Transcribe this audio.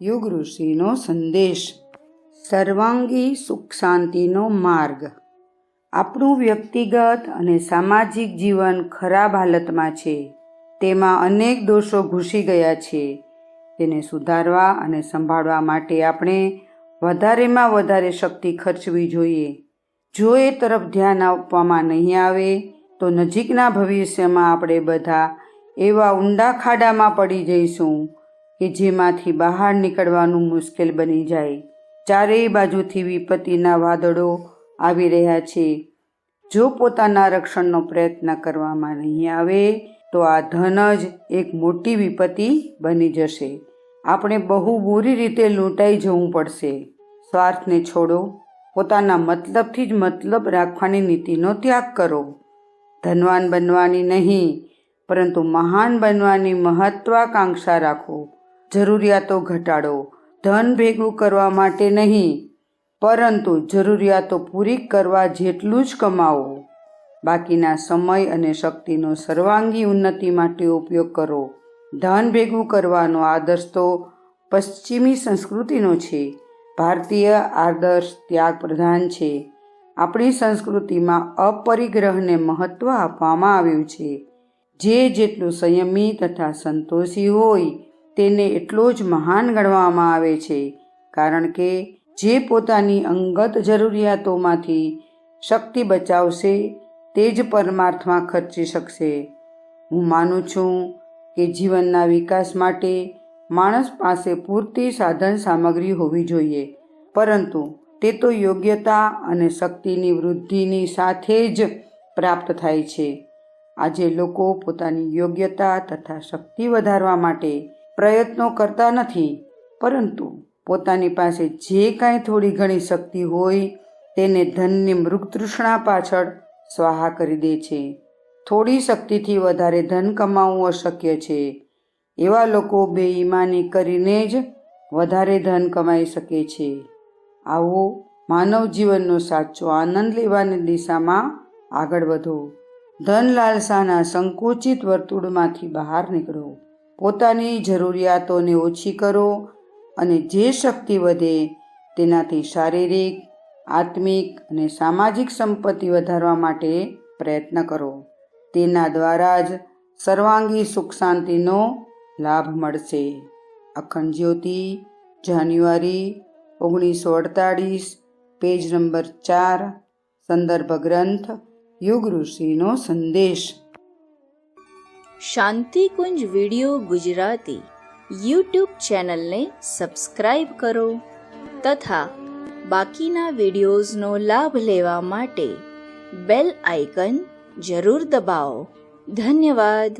યુગ ઋષિનો સંદેશ. સર્વાંગી સુખ શાંતિનો માર્ગ. આપણું વ્યક્તિગત અને સામાજિક જીવન ખરાબ હાલતમાં છે. તેમાં અનેક દોષો ઘૂસી ગયા છે. તેને સુધારવા અને સંભાળવા માટે આપણે વધારેમાં વધારે શક્તિ ખર્ચવી જોઈએ. જો એ તરફ ધ્યાન આપવામાં નહીં આવે તો નજીકના ભવિષ્યમાં આપણે બધા એવા ઊંડા ખાડામાં પડી જઈશું કે જેમાંથી બહાર નીકળવાનું મુશ્કેલ બની જાય. ચારેય બાજુથી વિપત્તિના વાદળો આવી રહ્યા છે. જો પોતાના રક્ષણનો પ્રયત્ન કરવામાં નહીં આવે તો આ ધન જ એક મોટી વિપત્તિ બની જશે. આપણે બહુ બુરી રીતે લૂંટાઈ જવું પડશે. સ્વાર્થને છોડો. પોતાના મતલબથી જ મતલબ રાખવાની નીતિનો ત્યાગ કરો. ધનવાન બનવાની નહીં પરંતુ મહાન બનવાની મહત્વાકાંક્ષા રાખો. જરૂરિયાતો ઘટાડો. ધન ભેગું કરવા માટે નહીં પરંતુ જરૂરિયાતો પૂરી કરવા જેટલું જ કમાવો. બાકીના સમય અને શક્તિનો સર્વાંગી ઉન્નતિ માટે ઉપયોગ કરો. ધન ભેગું કરવાનો આદર્શ તો પશ્ચિમી સંસ્કૃતિનો છે. ભારતીય આદર્શ ત્યાગ પ્રધાન છે. આપણી સંસ્કૃતિમાં અપરિગ્રહને મહત્ત્વ આપવામાં આવ્યું છે. જે જેટલું સંયમી તથા સંતોષી હોય તેને એટલો જ મહાન ગણવામાં આવે છે. કારણ કે જે પોતાની અંગત જરૂરિયાતોમાંથી શક્તિ બચાવશે તે જ પરમાર્થમાં ખર્ચી શકશે. હું માનું છું કે જીવનના વિકાસ માટે માણસ પાસે પૂરતી સાધન સામગ્રી હોવી જોઈએ, પરંતુ તે તો યોગ્યતા અને શક્તિની વૃદ્ધિની સાથે જ પ્રાપ્ત થાય છે. આજે લોકો પોતાની યોગ્યતા તથા શક્તિ વધારવા માટે પ્રયત્નો કરતા નથી, પરંતુ પોતાની પાસે જે કાંઈ થોડી ઘણી શક્તિ હોય તેને ધનની મૃગતૃષ્ણા પાછળ સ્વાહા કરી દે છે. થોડી શક્તિથી વધારે ધન કમાવવું અશક્ય છે. એવા લોકો બેઈમાની કરીને જ વધારે ધન કમાઈ શકે છે. આવો માનવ જીવનનો સાચો આનંદ લેવાની દિશામાં આગળ વધો. ધન લાલસાના સંકુચિત વર્તુળમાંથી બહાર નીકળો. પોતાની જરૂરિયાતોને ઓછી કરો અને જે શક્તિ વધે તેનાથી શારીરિક, આત્મિક અને સામાજિક સંપત્તિ વધારવા માટે પ્રયત્ન કરો. તેના દ્વારા જ સર્વાંગી સુખ શાંતિનો લાભ મળશે. અખંડ જ્યોતિ, જાન્યુઆરી 1948, પેજ નંબર 4, સંદર્ભ ગ્રંથ યુગ ઋષિનો સંદેશ. શાંતિકુંજ વિડિયો ગુજરાતી યુટ્યુબ ચેનલને સબસ્ક્રાઈબ કરો તથા બાકીના વિડિયોઝનો લાભ લેવા માટે બેલ આઇકન જરૂર દબાવો. ધન્યવાદ.